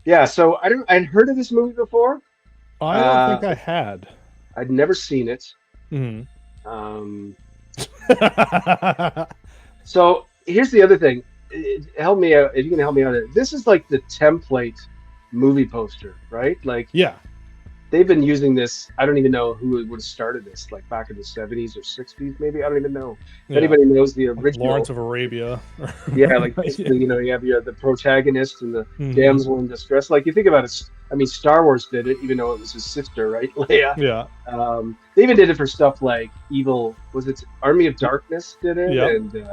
Yeah, so I'd heard of this movie before. I don't think Uh, I had. I'd never seen it. Mhm. Um, so here's the other thing. Help me out if you can help me out. This is like the template movie poster, right? Like Yeah, they've been using this. I don't even know who would have started this, like back in the 70s or 60s, maybe. I don't even know. If yeah. anybody knows the Like Lawrence original, of Arabia. yeah, like Yeah. basically, you have the protagonist and the Hmm. damsel in distress. Like you think about it, I mean, Star Wars did it, even though it was his sister, right, Leia. Yeah. They even did it for stuff like Evil. Was it Army of Darkness did it, Yep. and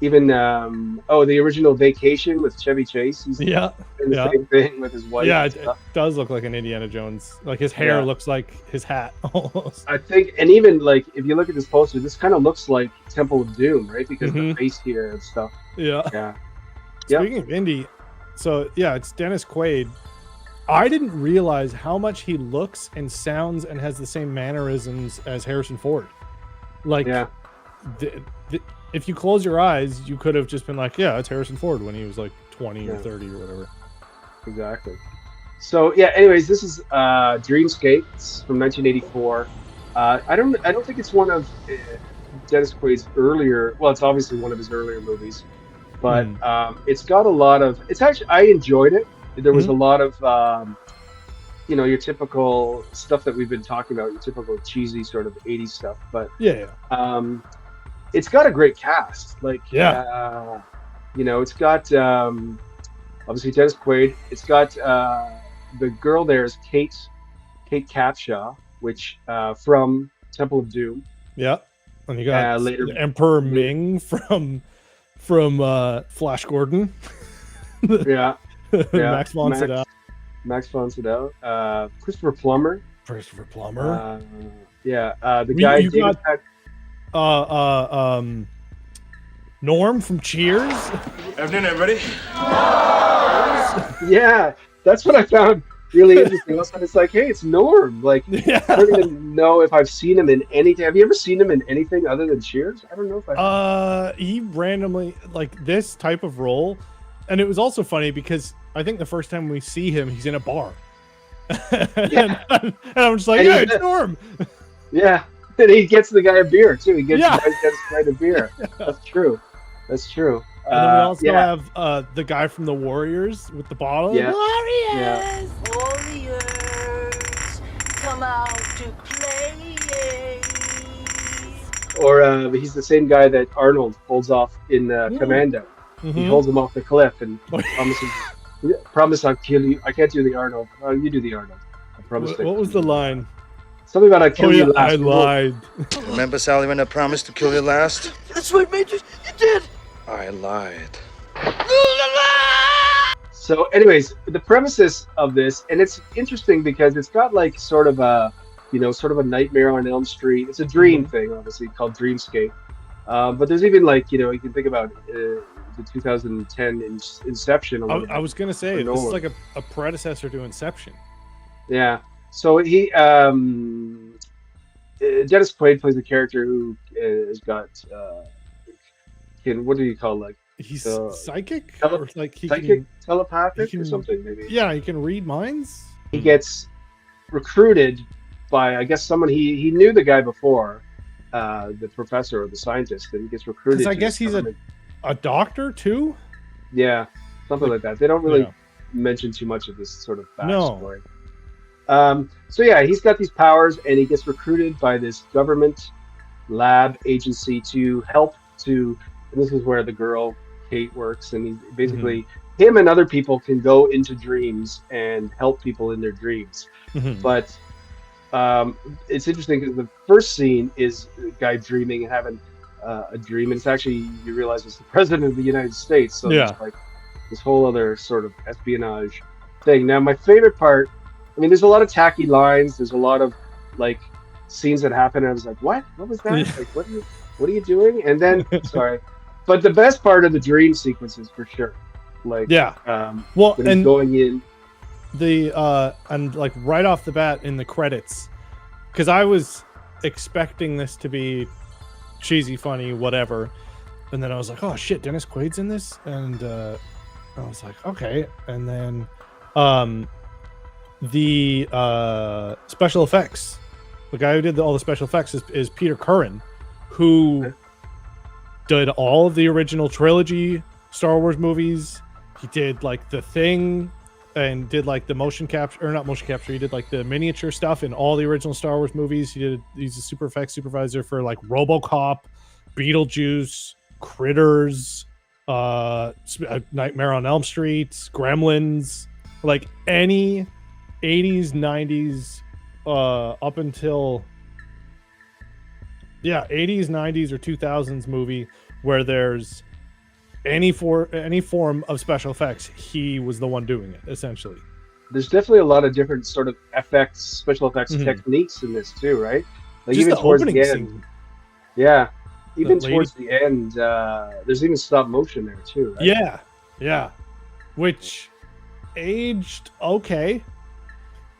even the original Vacation with Chevy Chase. He's Yeah. doing the Yeah. same thing with his wife Yeah. and It stuff. does look like an Indiana Jones. Like his hair Yeah. looks like his hat almost. I think, and even like if you look at this poster, this kind of looks like Temple of Doom, right? Because the Hmm. face here and stuff. Yeah. Yeah. Yep. Speaking of indie, so yeah, it's Dennis Quaid. I didn't realize how much he looks and sounds and has the same mannerisms as Harrison Ford. Like, Yeah. th- if you close your eyes, you could have just been like, yeah, it's Harrison Ford when he was like 20 or Yeah. 30 or whatever. Exactly. So yeah. Anyways, this is Dreamscape. It's from 1984. I don't think it's one of Dennis Quaid's earlier. Well, it's obviously one of his earlier movies, but Hmm. it's got a lot of. It's actually I enjoyed it. There was Hmm. a lot of your typical stuff that we've been talking about, your typical cheesy sort of 80s stuff, but Yeah, yeah, um, it's got a great cast. Like, yeah. it's got obviously Dennis Quaid. It's got the girl there is Kate Capshaw, which from Temple of Doom. Yeah. And you got Later, Emperor Ming from Flash Gordon. yeah, yeah, Max von Sydow. Max von Sydow, Christopher Plummer. Christopher Plummer. The guy You David got Norm from Cheers. Afternoon, everybody. Yeah, that's what I found really interesting. Also, it's like, hey, it's Norm. Like, Yeah. I don't even know if I've seen him in anything. Have you ever seen him in anything other than Cheers? I don't know if I. He randomly like this type of role, and it was also funny because I think the first time we see him, he's in a bar, Yeah. and I'm just like, And yeah, he's- it's Norm. Yeah, and he gets the guy a beer too. He gets Yeah. the guy a beer. That's true. That's true. And then we also yeah. have the guy from the Warriors with the bottle. Yeah. Warriors. Warriors, come out to play. Or he's the same guy that Arnold holds off in Commando. He Mhm. holds him off the cliff and Oh, promises I'll kill you. I can't do the Arnold. Oh, you do the Arnold. I promise. What was the line? Something about I kill Oh you yeah, last. I lied. Remember, Sally, when I promised to kill you last? That's what made you did. I lied. So, anyways, the premises of this, and it's interesting because it's got like sort of a Nightmare on Elm Street. It's a dream thing, obviously called Dreamscape. But there's even like you can think about the 2010 Inception. A little I bit. was gonna say this Nolan. is like a predecessor to Inception. Yeah. So he Dennis Quaid plays a character who has got what do you call like He's Uh, psychic, tele- or like he psychic, can, telepathic, he or can- something maybe. yeah, he can read minds. He gets recruited by I guess someone he knew the guy before, the professor or the scientist, and he gets recruited. Because I to guess this he's government- a doctor too. yeah, something like that. They don't really Yeah. mention too much of this sort of No. backstory. So yeah, he's got these powers, and he gets recruited by this government lab agency to help to. And this is where the girl Kate works, and he basically him and other people can go into dreams and help people in their dreams. Mhm. But it's interesting because the first scene is a guy dreaming and having a dream, and it's actually you realize it's the president of the United States. So Yeah. it's like this whole other sort of espionage thing. Now, my favorite part, I mean, there's a lot of tacky lines. There's a lot of like scenes that happen. And I was like, what? What was that? Yeah. Like, what are you doing? And then, sorry, but the best part of the dream sequences for sure. Like, Yeah. when Well, he's and going in. the and like right off the bat in the credits, because I was expecting this to be cheesy, funny, whatever, and then I was like, oh shit, Dennis Quaid's in this, and I was like, okay, and then The special effects, the guy who did all the special effects is Peter Curran, who did all of the original trilogy Star Wars movies. He did like The Thing and did like the motion capture, or not motion capture, he did like the miniature stuff in all the original Star Wars movies. He's a super effects supervisor for like RoboCop, Beetlejuice, Critters, Nightmare on Elm Street, Gremlins, like any 80s, 90s, up until 80s, 90s, or 2000s movie where there's any form of special effects, he was the one doing it, essentially. There's definitely a lot of different sort of special effects techniques in this too, right? Like Just even the towards the opening end. scene. Yeah. Even towards the end, there's even stop motion there too, right? Yeah. Which aged okay.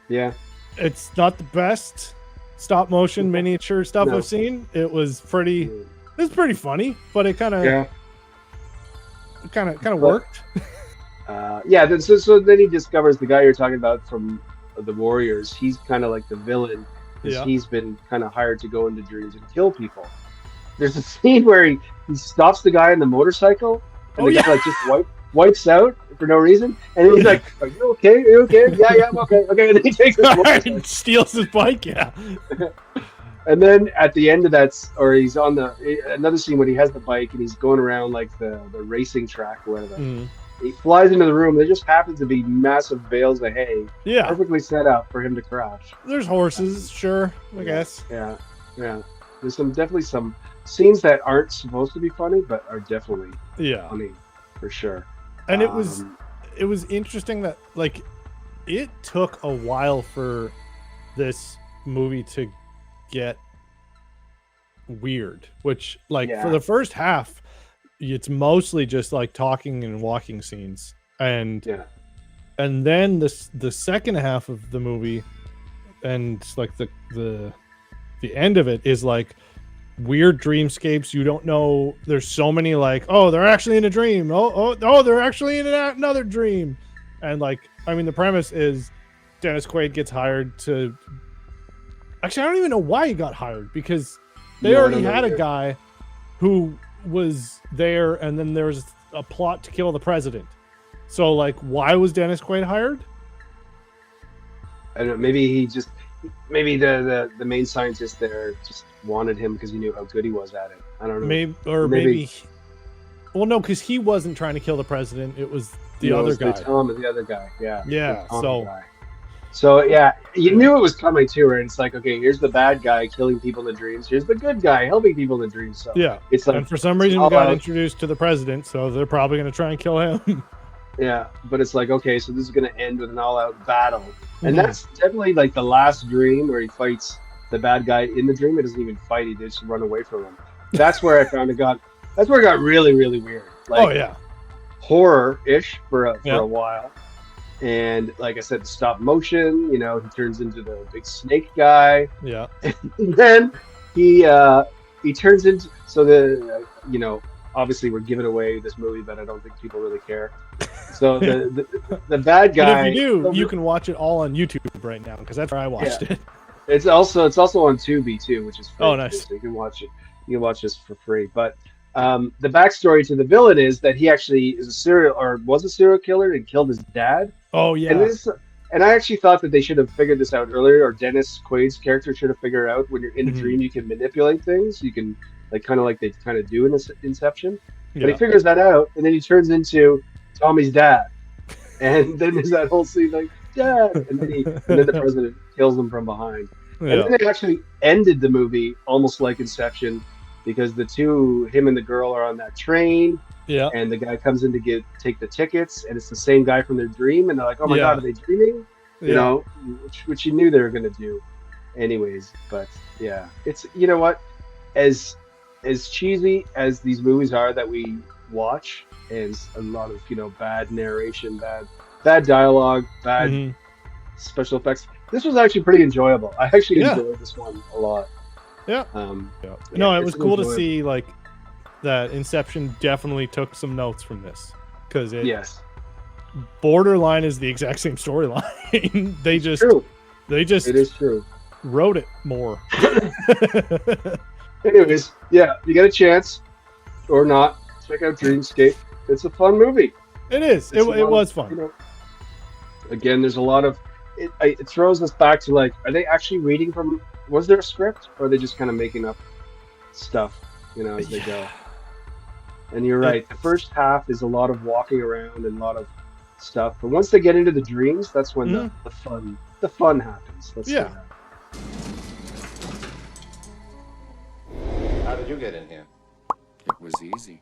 Yeah. It's not the best stop motion miniature stuff No. I've seen. It was pretty funny, but it kind of worked. So then he discovers the guy you're talking about from the Warriors. He's kind of like the villain because he's been kind of hired to go into dreams and kill people. There's a scene where he stops the guy on the motorcycle and the guy like just wipes out for no reason, and then he's like, "Are you okay? Are you okay? Yeah, I'm okay." And then he takes his motorcycle. Steals his bike, And then at the end of that, or he's on another scene when he has the bike and he's going around like the racing track or whatever. He flies into the room. There just happens to be massive bales of hay, perfectly set up for him to crash. There's horses, sure, I guess. Yeah. There's definitely some scenes that aren't supposed to be funny, but are definitely funny for sure. And it was interesting that like it took a while for this movie to get weird, which like for the first half it's mostly just like talking and walking scenes, and then the second half of the movie and like the end of it is like weird dreamscapes. You don't know, there's so many like, oh, they're actually in a dream, oh they're actually in another dream. And like, I mean, the premise is Dennis Quaid gets hired to, actually I don't even know why he got hired, because they already had a guy who was there, and then there was a plot to kill the president. So like, why was Dennis Quaid hired? I don't know, maybe the main scientist there just wanted him because he knew how good he was at it. I don't know. Maybe well, no, because he wasn't trying to kill the president. It was the other guy. The other guy. Yeah. So yeah, you knew it was coming too, right? It's like, okay, here's the bad guy killing people in the dreams. Here's the good guy helping people in the dreams. So it's like, and for some reason we got introduced to the president, so they're probably going to try and kill him. Yeah, but it's like, okay, so this is going to end with an all-out battle, and that's definitely like the last dream where he fights the bad guy in the dream. He doesn't even fight; he just run away from him. That's where That's where it got really, really weird. Like, horror-ish for a while. And like I said, stop motion, he turns into the big snake guy. Yeah. And then he turns into, obviously we're giving away this movie, but I don't think people really care. So the bad guy. But if you do, you can watch it all on YouTube right now, because that's where I watched it. It's also on Tubi too, which is free. Oh, nice. So you can watch it. You can watch this for free. But the backstory to the villain is that he actually was a serial killer and killed his dad. Oh yeah. And I actually thought that they should have figured this out earlier, or Dennis Quaid's character should have figured out when you're in a dream you can manipulate things. You can like they kind of do in this Inception. But he figures that out, and then he turns into Tommy's dad. And then there's that whole scene like, Dad, and then the president kills him from behind. And then they actually ended the movie almost like Inception, because him and the girl are on that train. Yeah. And the guy comes in to take the tickets, and it's the same guy from their dream, and they're like, "Oh my God, are they dreaming?" You know, which you knew they were gonna do, anyways. But yeah, it's, you know what, as cheesy as these movies are that we watch, and a lot of bad narration, bad dialogue, bad special effects. This was actually pretty enjoyable. I actually enjoyed this one a lot. Yeah. No, it was cool to see like that Inception definitely took some notes from this, because borderline is the exact same storyline. They just It is true. wrote it more. Anyways, yeah, if you get a chance or not, check out Dreamscape. It's a fun movie. It is. It was fun. You know, again, there's a lot of it throws us back to like, are they actually reading from? Was there a script, or are they just kind of making up stuff, as they go? And you're right. The first half is a lot of walking around and a lot of stuff, but once they get into the dreams, that's when the fun happens. Let's say that. How did you get in here? It was easy.